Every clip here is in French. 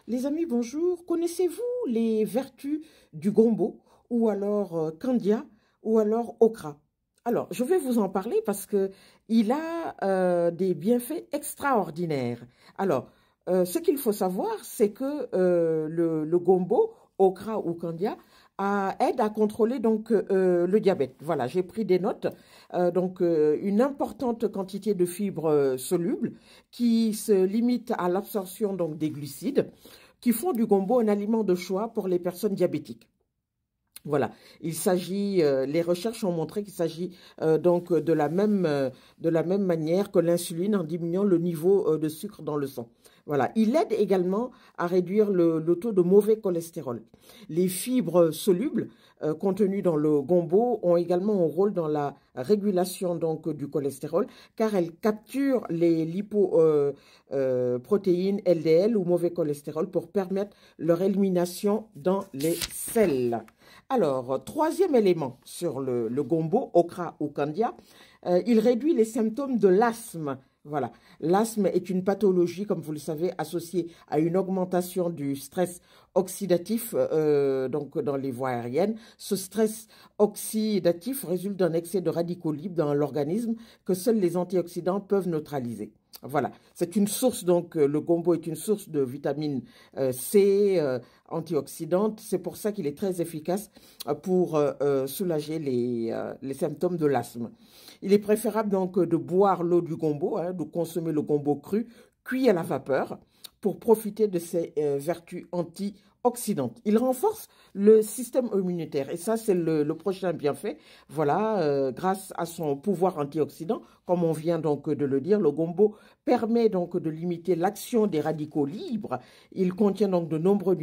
Les amis, bonjour. Connaissez-vous les vertus du gombo ou alors candia ou alors okra? Alors, je vais vous en parler parce que il a des bienfaits extraordinaires. Alors, ce qu'il faut savoir, c'est que le gombo, okra ou candia, aide à contrôler donc le diabète. Voilà, j'ai pris des notes. Une importante quantité de fibres solubles qui se limite à l'absorption donc des glucides qui font du gombo un aliment de choix pour les personnes diabétiques. Voilà, les recherches ont montré qu'il s'agit donc de la même manière que l'insuline en diminuant le niveau de sucre dans le sang. Voilà, il aide également à réduire le taux de mauvais cholestérol. Les fibres solubles contenues dans le gombo ont également un rôle dans la régulation donc du cholestérol car elles capturent les lipoprotéines LDL ou mauvais cholestérol pour permettre leur élimination dans les selles. Alors, troisième élément sur le gombo, okra ou candia, il réduit les symptômes de l'asthme. Voilà, l'asthme est une pathologie, comme vous le savez, associée à une augmentation du stress oxydatif donc dans les voies aériennes. Ce stress oxydatif résulte d'un excès de radicaux libres dans l'organisme que seuls les antioxydants peuvent neutraliser. Voilà, c'est une source, donc le gombo est une source de vitamine C antioxydante. C'est pour ça qu'il est très efficace pour soulager les symptômes de l'asthme. Il est préférable donc de boire l'eau du gombo, hein, de consommer le gombo cru, cuit à la vapeur, pour profiter de ses vertus antioxydantes. Il renforce le système immunitaire et ça c'est le prochain bienfait. Voilà, grâce à son pouvoir antioxydant, comme on vient donc de le dire, le gombo permet donc de limiter l'action des radicaux libres. Il contient donc de nombreux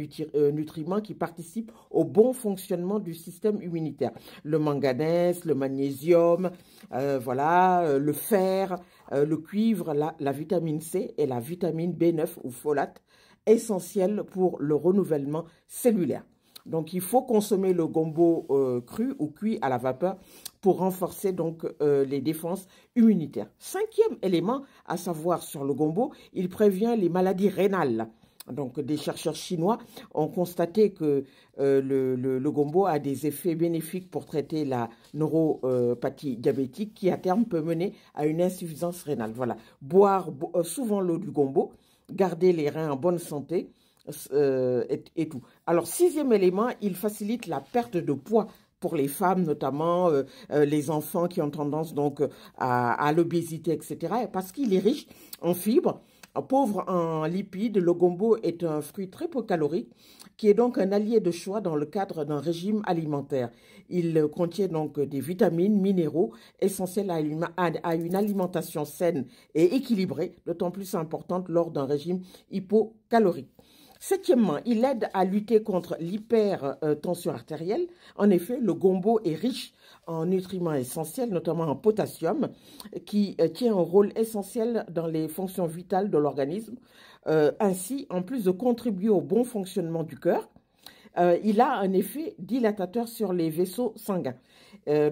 nutriments qui participent au bon fonctionnement du système immunitaire. Le manganèse, le magnésium, le fer, le cuivre, la vitamine C et la vitamine B9 ou folate, essentielle pour le renouvellement cellulaire. Donc, il faut consommer le gombo cru ou cuit à la vapeur pour renforcer donc les défenses immunitaires. Cinquième élément à savoir sur le gombo, il prévient les maladies rénales. Donc, des chercheurs chinois ont constaté que le gombo a des effets bénéfiques pour traiter la neuropathie diabétique qui, à terme, peut mener à une insuffisance rénale. Voilà, boire souvent l'eau du gombo, garder les reins en bonne santé et tout. Alors, sixième élément, il facilite la perte de poids pour les femmes, notamment les enfants qui ont tendance donc à l'obésité, etc. Parce qu'il est riche en fibres, pauvre en lipides, le gombo est un fruit très peu calorique qui est donc un allié de choix dans le cadre d'un régime alimentaire. Il contient donc des vitamines, minéraux essentiels à une alimentation saine et équilibrée, d'autant plus importante lors d'un régime hypocalorique. Septièmement, il aide à lutter contre l'hypertension artérielle. En effet, le gombo est riche en nutriments essentiels, notamment en potassium, qui tient un rôle essentiel dans les fonctions vitales de l'organisme. Ainsi, en plus de contribuer au bon fonctionnement du cœur, il a un effet dilatateur sur les vaisseaux sanguins.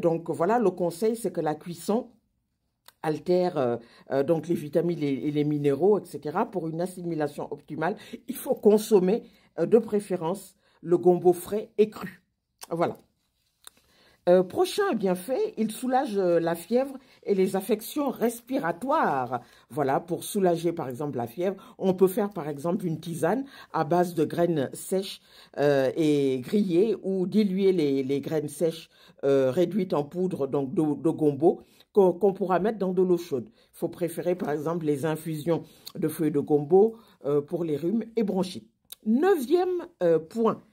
Donc voilà, le conseil, c'est que la cuisson altère donc les vitamines et les minéraux, etc. Pour une assimilation optimale, il faut consommer de préférence le gombo frais et cru. Voilà. Prochain bienfait, il soulage la fièvre et les affections respiratoires. Voilà, pour soulager par exemple la fièvre, on peut faire par exemple une tisane à base de graines sèches et grillées ou diluer les graines sèches réduites en poudre donc de gombo qu'on pourra mettre dans de l'eau chaude. Il faut préférer par exemple les infusions de feuilles de gombo pour les rhumes et bronchites. Neuvième point.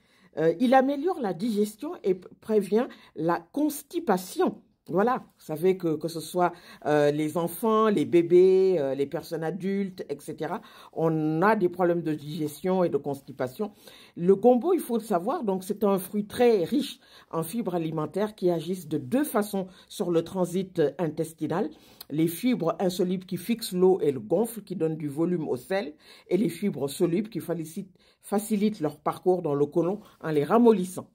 Il améliore la digestion et prévient la constipation. Voilà, vous savez que ce soit les enfants, les bébés, les personnes adultes, etc. On a des problèmes de digestion et de constipation. Le gombo, il faut le savoir, donc c'est un fruit très riche en fibres alimentaires qui agissent de deux façons sur le transit intestinal. Les fibres insolubles qui fixent l'eau et le gonflent, qui donnent du volume au sel, et les fibres solubles qui facilitent leur parcours dans le côlon en les ramollissant.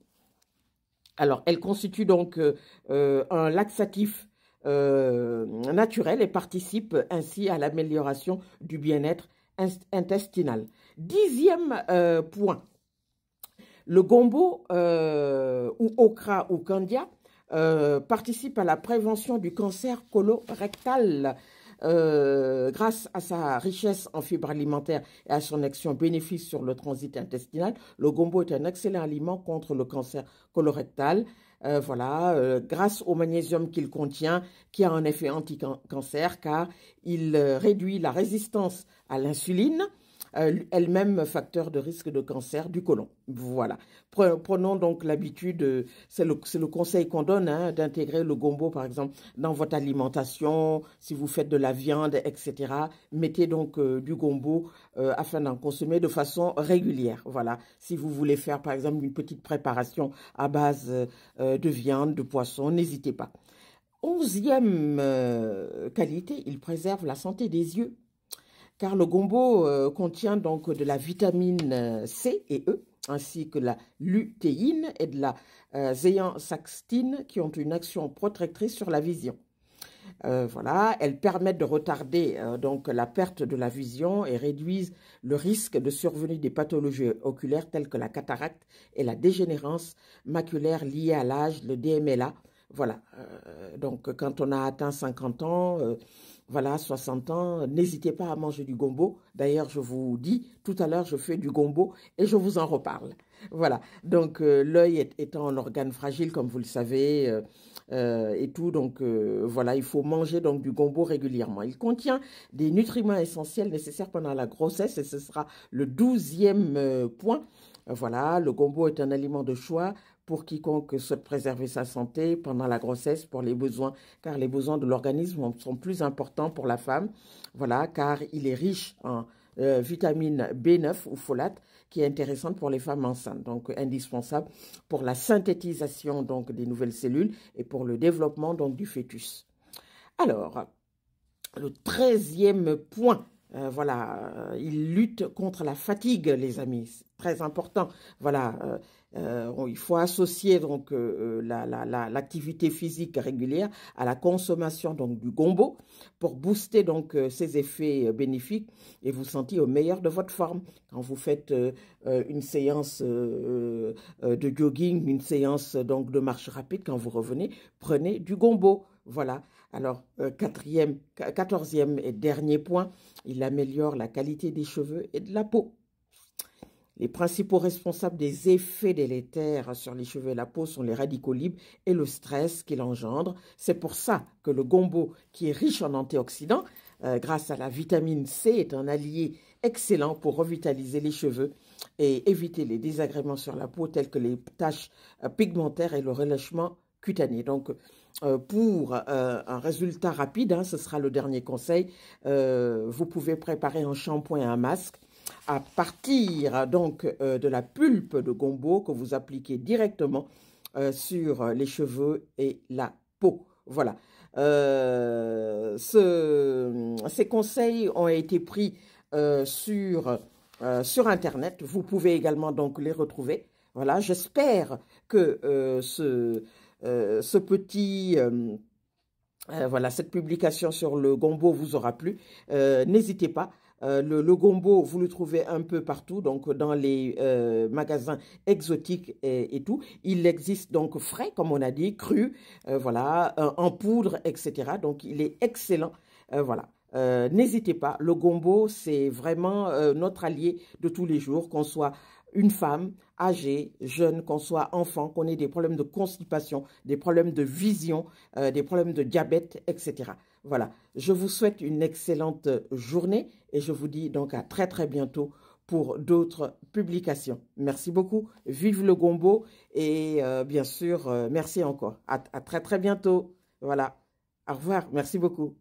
Alors, elle constitue donc un laxatif naturel et participe ainsi à l'amélioration du bien-être intestinal. 10e point, le gombo ou okra ou candia participe à la prévention du cancer colorectal. Grâce à sa richesse en fibres alimentaires et à son action bénéfique sur le transit intestinal, le gombo est un excellent aliment contre le cancer colorectal. Grâce au magnésium qu'il contient, qui a un effet anti-cancer, car il réduit la résistance à l'insuline, elle-même facteur de risque de cancer du côlon. Voilà. Prenons donc l'habitude, c'est le conseil qu'on donne, hein, d'intégrer le gombo, par exemple, dans votre alimentation, si vous faites de la viande, etc. Mettez donc du gombo afin d'en consommer de façon régulière. Voilà. Si vous voulez faire, par exemple, une petite préparation à base de viande, de poisson, n'hésitez pas. 11e qualité, il préserve la santé des yeux. Car le gombo contient donc de la vitamine C et E, ainsi que la lutéine et de la zéaxanthine qui ont une action protectrice sur la vision. Elles permettent de retarder donc la perte de la vision et réduisent le risque de survenue des pathologies oculaires telles que la cataracte et la dégénérescence maculaire liée à l'âge, le DMLA. Voilà, donc quand on a atteint 50 ans, 60 ans, n'hésitez pas à manger du gombo. D'ailleurs, je vous dis, tout à l'heure, je fais du gombo et je vous en reparle. Voilà, donc l'œil étant un organe fragile, comme vous le savez, et tout, donc il faut manger donc du gombo régulièrement. Il contient des nutriments essentiels nécessaires pendant la grossesse et ce sera le 12e point. Le gombo est un aliment de choix pour quiconque souhaite préserver sa santé pendant la grossesse, car les besoins de l'organisme sont plus importants pour la femme, car il est riche en vitamine B9 ou folate, qui est intéressante pour les femmes enceintes, donc indispensable pour la synthétisation donc des nouvelles cellules et pour le développement donc du fœtus. Alors, le 13e point, il lutte contre la fatigue, les amis, c'est très important. Il faut associer donc l'activité physique régulière à la consommation donc du gombo pour booster donc ses effets bénéfiques et vous sentir au meilleur de votre forme. Quand vous faites une séance de jogging, une séance donc de marche rapide, quand vous revenez, prenez du gombo. Voilà. Alors, 14e et dernier point, il améliore la qualité des cheveux et de la peau. Les principaux responsables des effets délétères sur les cheveux et la peau sont les radicaux libres et le stress qu'il engendre. C'est pour ça que le gombo, qui est riche en antioxydants, grâce à la vitamine C, est un allié excellent pour revitaliser les cheveux et éviter les désagréments sur la peau tels que les taches pigmentaires et le relâchement cutané. Donc, pour un résultat rapide, ce sera le dernier conseil, vous pouvez préparer un shampoing et un masque à partir donc de la pulpe de gombo que vous appliquez directement sur les cheveux et la peau. Voilà. Ces conseils ont été pris sur Internet. Vous pouvez également donc les retrouver. Voilà, j'espère que cette publication sur le gombo vous aura plu. N'hésitez pas. Le gombo, vous le trouvez un peu partout, donc dans les magasins exotiques et tout. Il existe donc frais, comme on a dit, cru, en poudre, etc. Donc, il est excellent. N'hésitez pas. Le gombo, c'est vraiment notre allié de tous les jours, qu'on soit une femme âgée, jeune, qu'on soit enfant, qu'on ait des problèmes de constipation, des problèmes de vision, des problèmes de diabète, etc. Voilà, je vous souhaite une excellente journée et je vous dis donc à très très bientôt pour d'autres publications. Merci beaucoup, vive le gombo et bien sûr, merci encore. À très très bientôt. Voilà, au revoir, merci beaucoup.